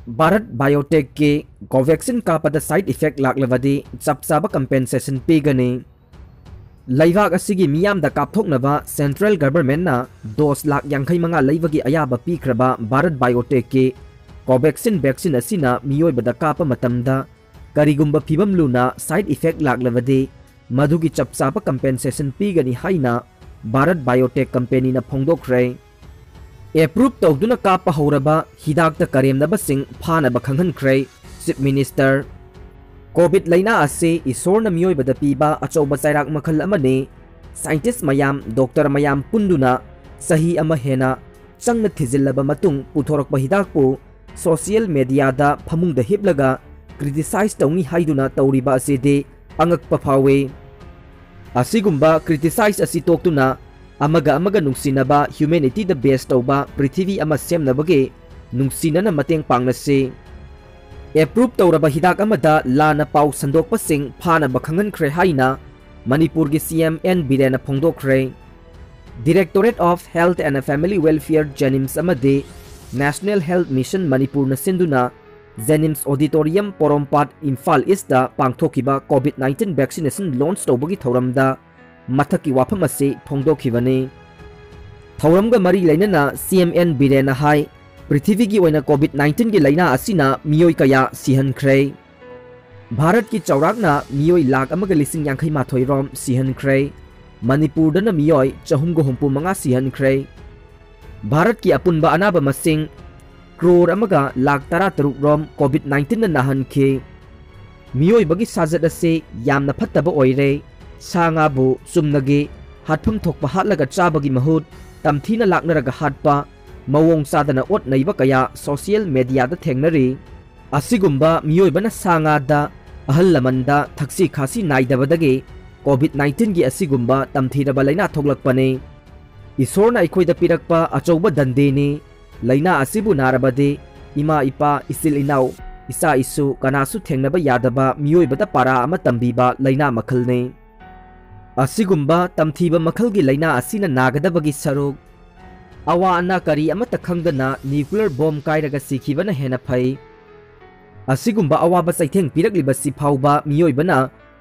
Bharat biotech के Covaxin कापद side effect लाक्लबदी चप चाबा compensation पीगनी लैवाक असिगी मियामदा कापथोकनबा central government ना डोज लाख 85 लैबगी अयाबा पीख्रबा भारत बायोटेक के कोवैक्सीन वैक्सीन असिना मियोइबदा कापा मतमदा करिगुंबा फिबम लुना साइड इफेक्ट लाक्लबदी मधुगी चप चाबा कंपेंसेशन पीगनी हाइना भारत बायोटेक कंपनी ना फोंदोखरे एप्रूव तौदुना कापा हौरबा हिदाक करेमनबसिंग फानबा खंगहनख्रे चीफ मिनिस्टर कोविड लैना असे इसोरना मियोइबदा पीबा अचौबा चैराक मखल अमने साइंटिस्ट मयाम डॉक्टर मयाम पुंदुना सही अमा हेना चंगना थिजिल्लबा मतुंग पुथोरकबा हिदाकपु सोशल मीडियादा फमुंगदा हिपलगा क्रिटिसाइज तौनी हाइदुना तौरिबा असेदे अंगकपा फावे असिगुंबा क्रिटिसाइज असि तोक्तुना अमगा नुंसिनबा ह्यूमैनिटी द बेस तौबा पृथ्वी अमा सेमनबगे नुंसिनना मतेंग पांगनसे एप्रूव तौरबा हिदाक अमदा लाना पाउ संदोकपसिंग फानबा खंगनख्रे हाइना मणिपुर के सीएम एन बिरेना फोंदोखरे directorate of health and family welfare JNIMS अमदे नेशनल हेल्थ मिशन मणिपुर न सिंधुना JNIMS auditorium Porompat Imphal east पांगथोकिबा कोविड-19 वैक्सीनेशन लॉन्च तौबगी थौरमदा मथकी वाफम असे फोंदोखिबने थौरमगा मरी लैनना सीएमएन बिरेना हाई पृथ्वी की ओइना कोविड-19 की लैना असिना मियोई कया सिहनख्रे भारत की चौराकना मियोई लाख अमगा लिसिंग यांखै माथोई रोम सिहनख्रे मणिपुर दना मियोई 435 सिहनख्रे भारत की अपुनबा अनाबा मसिंग क्रोर अमगा लाख 13 रोम कोविड-19 न नाहनखे मियोई बगी साजत असे यामना फत्तबा ओइरे सांगाबु चुमनगे हाथफम थोकपा हातलगा चाबगी महुत तमथीना लाकनरगा हातपा मवोंग सादना ओट नैबा कया सोशल मीडिया दा थेंगनरी असिगुंबा मियोइबना सांगादा अहल लमनदा थक्सी खासी नाइदबदगे कोविड-19 की असिगुंबा तमथीरबा लैना थोगलकपने ईश्वरना अखोइदा पिरकपा अचौबा दंदेने लैना असिबु नारबदे इमा इपा इसिल इनाउ इसा इसु कनासु थेंगनबा यादबा मियोइबदा पारा अमा तंबीबा लैना मखलने असिगुंबा तमथीबा मखलगी लैना असिना नागदबगी सरुक अवा अना करी अमत खंगदना न्यूक्लियर बॉम्ब कायरगा सिखिबना हेना फै असिगुंबा अवाबा चैथेंग पिरकलिबा सिफाउबा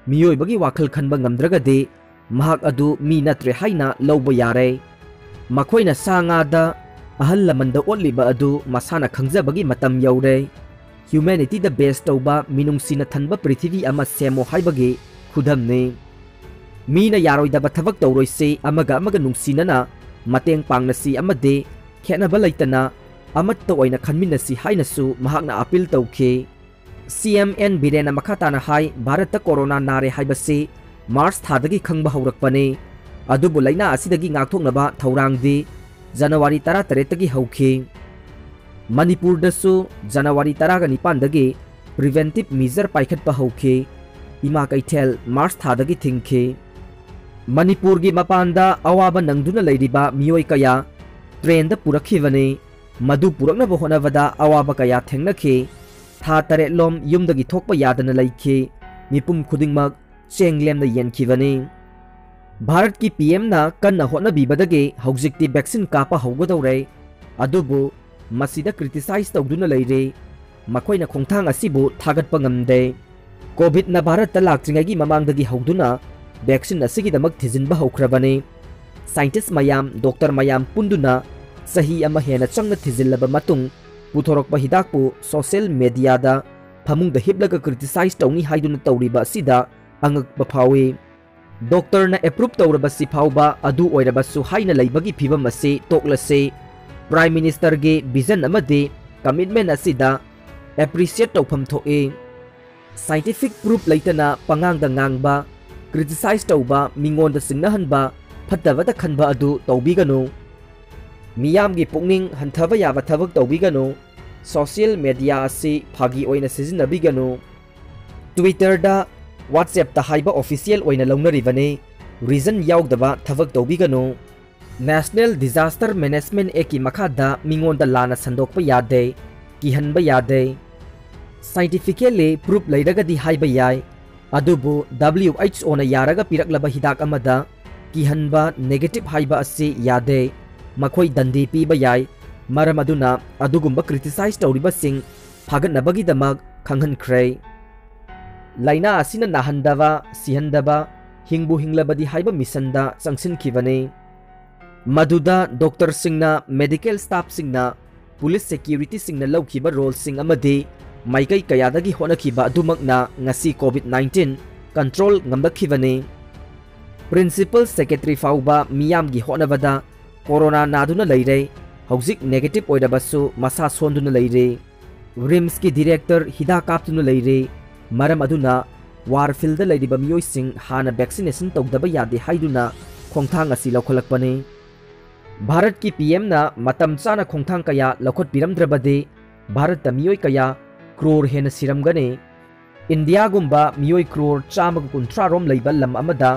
मियोइबगी वाखल खनबा ngamdragade mahak adu mi natre haina lawba yare makoina sangada ahal lamanda otliba adu masana khangjabagi matam yaure humanity the best tauba minungsina thanba prithvi ama semo haibagi khudamne मीना यारोइदबा थबक तौरोइसे अमगा नुंसिनना मतेंग पांगनसी अमदे खेनबा लैतना अमत्त ओइना खनमिनसी हाइनसु महाकना अपील तौखे सीएमएन बिरेना मखाताना हाई भारत कोरोना नारे हाइबसे मार्च थादगी खंगबा हौरकपने अदुबु लैना असिदगी ngaktoknaba थौरांगदे जनवरी 13 तगी हौखे मणिपुर दसु जनवरी 19 दगी प्रिवेंटिव मेजर पाइखटपा हौखे इमा कैथेल मार्च थादगी थिंखे मणिपुर की मपानदा अवाबा नंगदुना लैरिबा मियोई कया ट्रेन द पुरखिबने मधु पुरकनबा होनबदा अवाबा कया थेंगनखे था तरे लोम युमदगी थोकपा यादना लैखे मिपुम खुदिंगमक चेंगलेमना येनखिबने भारत की पीएम ना कन्ना होनबीबदगे हौजिक्ति वैक्सीन कापा हौगदौरे अदुबु मसिदा क्रिटिसाइज तौदुना लैरे मखोइना खोंथांग असिबु थागतपा ngamde कोविड ना भारत लाक्ट्रिंगगी ममांगदगी हौदुना वैक्सीन असिगिदमक थिजिनबा हौख्रबने साइंटिस्ट मयाम डॉक्टर मयाम पुंदुना सही अमा हेना चंगना थिजिल्लबा मतुंग पुथोरकपा हिदाकपु सोशल मीडियादा फमुंगदा हिपलगा क्रिटिसाइज तौनी हाइदुना तौरिबा असिदा अंगकपा फावे डॉक्टरना एप्रूव तौरबा सिफाउबा अदु ओइरबसु हाइना लैबगी फिबम असे तोकलसे प्राइम मिनिस्टर गे विजन अमदे कमिटमेंट असिदा एप्रिशिएट तौफम थोए साइंटिफिक प्रूफ लैतना पंगांगदा ngang क्रिटिसाइज तौबा मिंगोंदा सिंगनहनबा फत्तबदा खनबा अदु तौबिगनो मियामगी पुकनिंग हंथबा याबा थबक तौबिगनो सोशल मीडिया असी फागी ओइना सिजिनबिगनो ट्विटर दा व्हाट्सएप ता हाइबा ऑफिशियल ओइना लौनरिबने रीजन यावदबा थबक तौबिगनो नेशनल डिजास्टर मैनेजमेंट एक्ट की मखादा मिंगोंदा लाना संदोकपा यादे किहनबा यादे साइंटिफिकली प्रूफ लैरगदी हाइबा याय अदुबु WHO ना यारगा पिरकलबा हिदाक अमदा किहनबा नेगेटिव हाइबा असे यादे मखोई दंदी पीबा याय मरम अदुना अदुगुंबा क्रिटिसाइज तौरिबसिंग फागतनबगीदमक खंगहनख्रे लाइना असिना नाहंदबा सिहंदबा हिंगबु हिंगलबदी हाइबा मिशनदा चंगसिनखिबने मधुदा डॉक्टर सिंगना मेडिकल स्टाफ सिंगना पुलिस सिक्योरिटी सिंगना लौखिबा रोल सिंग अमदि माइकई कयादगी होनखिबा अदुमकना ngasi कोविड-19 कंट्रोल ngमदखिबने प्रिंसिपल सेक्रेटरी फाउबा मियामगी होनबदा कोरोना नादुना लैरे हौजिक नेगेटिव ओइदबसु मसा सोंदुना लैरे रिम्स की डायरेक्टर हिदा कापतुना लैरे मरम अदुना वारफिल्ड लैरिबा मियोइसिंग हाना वैक्सीनेशन तौदबा यादे हाइदुना खोंथांग असि लौखलकपने भारत की पीएम ना मतम चाना खोंथांग कया लौखट पिरमद्रबदे भारत मियोइ कया क्रोर हेन सिरमगने इंडिया गुम्बा मियोइ क्रोर चामग कुंथ्रा रोम लैबा लम अमदा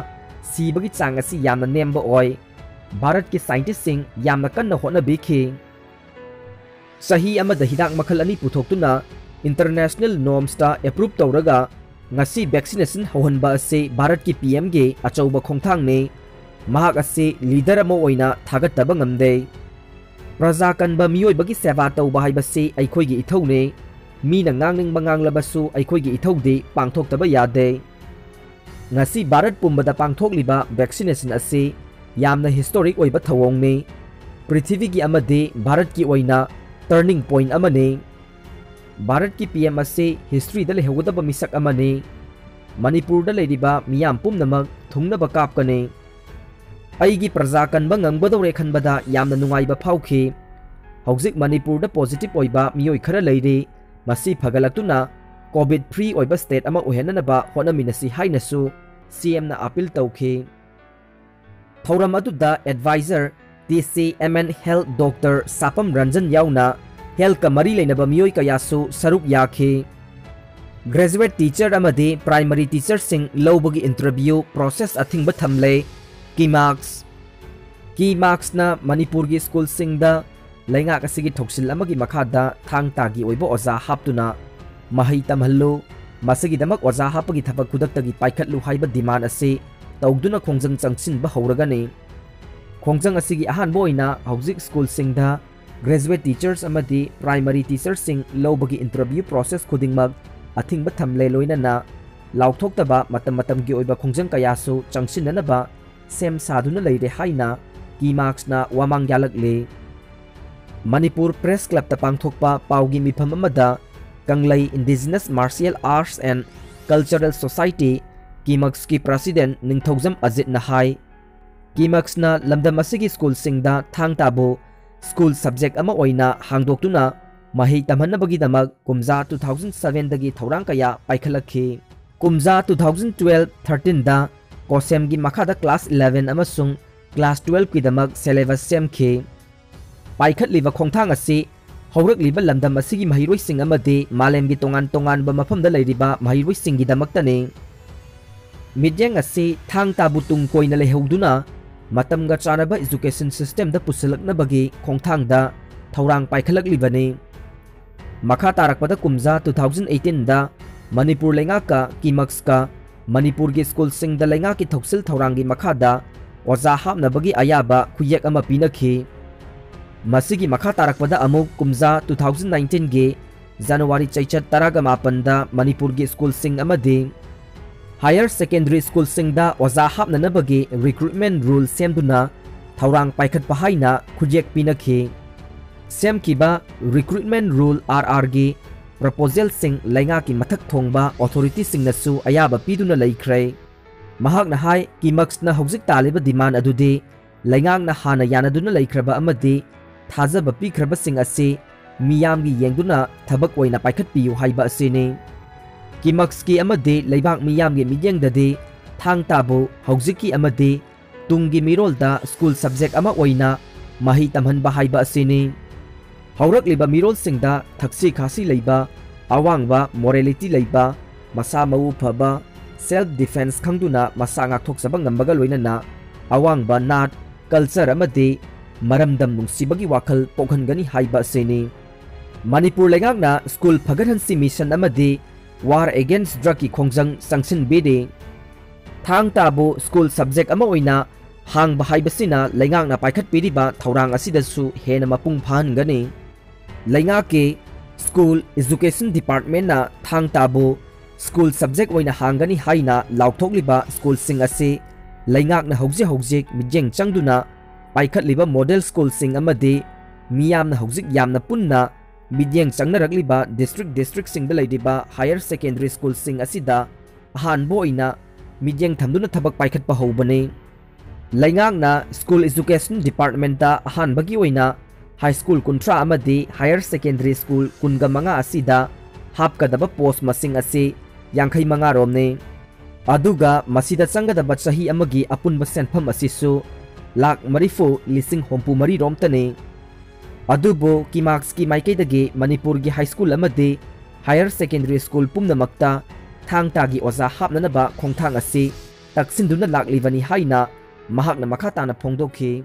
सीबगी चांग असि यामना नेमबा ओय भारत की साइंटिस्ट सिंग यामना कन्ना होनबिखि सही अमदा हिदाक मखल अनि पुथोक्तुना इंटरनेशनल नॉर्म्सटा एप्रूव तौरगा ngasi vaccination hauhanba ase Bharat की पीएम गे अचौबा खोंथांगने महाक असे लीडर अमा ओइना थागतबा ngamde प्रजा कनबा मियोइबगी सेवा तौबा हाइबसे अइखोइगी इथौने मीना ngangningba nganglabasु अइखोइगी इथौदे पांगथोक्तबा यादे ngasi भारत पुंबदा पांगथोकलिबा वैक्सीनेशन असे यामना हिस्टोरिक ओइबा थवोंगने पृथ्वीगी अमदे भारत की ओइना टर्निंग पॉइंट अमने भारत की पीएम असे हिस्ट्री द लेहगदब मिसक अमने मणिपुर द लेरिबा मियाम पुमनमक थुंगनबा कापकने अइगी प्रजा कनबा ngangbदौरे खनबदा यामना नुंगाइबा फाउखे हौजिक मणिपुर द पॉजिटिव ओइबा मियोइ खरा लैरे मसी फगलक्तुना कोविड फ्री ओइबा स्टेट अमा ओहेननबा होनमिनसी हाइनसु सीएम ना अपील तौखे थौरम अदुदा adviser TCMN health doctor Sapam Ranjan याउना हेल्थ का मरी लेनबा मियोइ कयासु सरुक याखे ग्रेजुएट टीचर अमदे प्राइमरी टीचर सिंग लौबगी इंटरव्यू प्रोसेस अथिंग थमले की मार्क्स ना मणिपुर की स्कूल सिंगदा लैंगाक असिगी थोक्सिल अमगी मखादा थांग तागी ओइबो ओजा हापतुना महै तमहल्लो मसगी दमक ओजा हापगी थबक खुदक्तगी पाइखतलु हाइबा डिमांड असे तौदुना खोंजंग चंगसिनबा हौरगने खोंजंग असिगी अहानबो ओइना हौजिक स्कूल सिंगदा ग्रेजुएट टीचर्स अमदी प्राइमरी टीचर्स सिंग लौबगी इंटरव्यू प्रोसेस खुदिंगमक अथिंग थमले लोइनना लाउथोक्तबा मतम मतम की ओइबा खोंजंग कयासु चंगसिननबा सेम साधुना लैरे हाइना की मार्क्स ना वामांग यालकले मणिपुर प्रेस क्लब पांगथोकपा पाउगी मिफम अमदा Kanglei indigenous martial arts and cultural society कीमक्स की प्रेसिडेंट निंगथौजम अजित नहाई कीमक्स ना लमदम असिगी स्कूल सिंगदा थांग ताबो स्कूल सब्जेक्ट अमा ओइना हांगदोक्तुना महै तमहनबगीदमक कुमजा 2007 दगी थौरांग कया पाइखलखि कुमजा 2012-13 दा कोसेम की मखादा क्लास 11 अमसुंग क्लास 12 की दमक सिलेबस सेमखि पाइखतलिबा खोंथांग असी हौरकलिबा लमदम असिगी महिरोइसिंग अमदे मालेमगी तोंगान तोंगानबा मफमदा लैरिबा महिरोइसिंगी दमक्तने मिड्यांग असी थांग ताबु तुंग कोइना लेहौदुना मतमगा चानबा एजुकेशन सिस्टम दा पुसलकनबगी खोंथांगदा थौरांग पाइखलकलिबने मखा तारकपदा कुमजा 2018 दा मणिपुर लेंगाका कीमक्स का मणिपुर की स्कूल सिंग दा लेंगा की थौसिल थौरांगी मखादा ओजा हापनबगी अयाबा खुयेक अमा पिनखि मसिगी मखा तारकपदा अमुक कुमजा 2019 गे जनवरी चैचत 18 दा मणिपुर की स्कूल सिंग अमदे हायर सेकेंडरी स्कूल सिंगदा ओजा हापननबगी रिक्रूटमेंट रूल सेमदुना थौरांग पाइखत पहाइना खुजेक पिनखि सेमकिबा रिक्रूटमेंट रूल RR गी प्रपोजल सिंग लैंगा की मथक थोंबा अथॉरिटी सिंगनसु अयाबा पिदुना लैख्रे महाकना हाय कीमक्सना हौजिक तालिबा डिमांड अदुदि लैंगांगना हाना यानदुना लैख्रबा अमदि थाजबा पिख्रबा सिंग असे मियामगी येंगदुना थबक ओइना पाइखत पियु हाइबा असेने कीमक्स की अमदे लैबाक मियामगी मियेंगददि थांग ताबो हौजिकी अमदे तुंगी मिरोलदा स्कूल सब्जेक्ट अमा ओइना मही तमहनबा हाइबा असेने हौरकलिबा मिरोल सिंगदा थक्सी खासी लैबा अवांगबा मोरालिटी लैबा मसा मऊ फबा सेल्फ डिफेंस खंगदुना मसा ngakthoksaba ngambga loinana awangba नाट कल्चर अमदे मरमदम नुंसीबगी वाखल पोखनगनी हाइबा सेने मणिपुर लेंगाकना स्कूल फगरहनसी मिशन अमदे वार अगेंस्ट ड्रग की खोंजंग संगसिन बेदे थांग ताबो स्कूल सब्जेक्ट अमा ओइना हांग हाइबसिना लेंगाकना पाइखत पिरिबा थौरांग असिदसु हेना मपुंग फाहनगने लेंगा के School Education Department na thang tabu school subject oina hangani haina lauthokliba school sing ase laingak na hojik mijeng changduna paikhatliba model school sing amadi miyam na hojik yamna punna midyeng changnarakliba district sing dalaidiba higher secondary school sing asida ahanbo oina midyeng thamduna thabak paikhat pa hobane laingak na school education department ta ahanbagi oina high school kuntra amadi higher secondary school kunga manga asida hapkadaba post masing ase yankhai manga romne aduga masida changadaba chahi amagi apunba senpham asisu lak marifu lising hompu mari romtane adubo kimax ki maikaidagi manipur gi high school amadi higher secondary school pumnamakta thangtagi oza hapnanaba khongthang ase taksinduna laklivani haina mahakna makhatana phongdokhi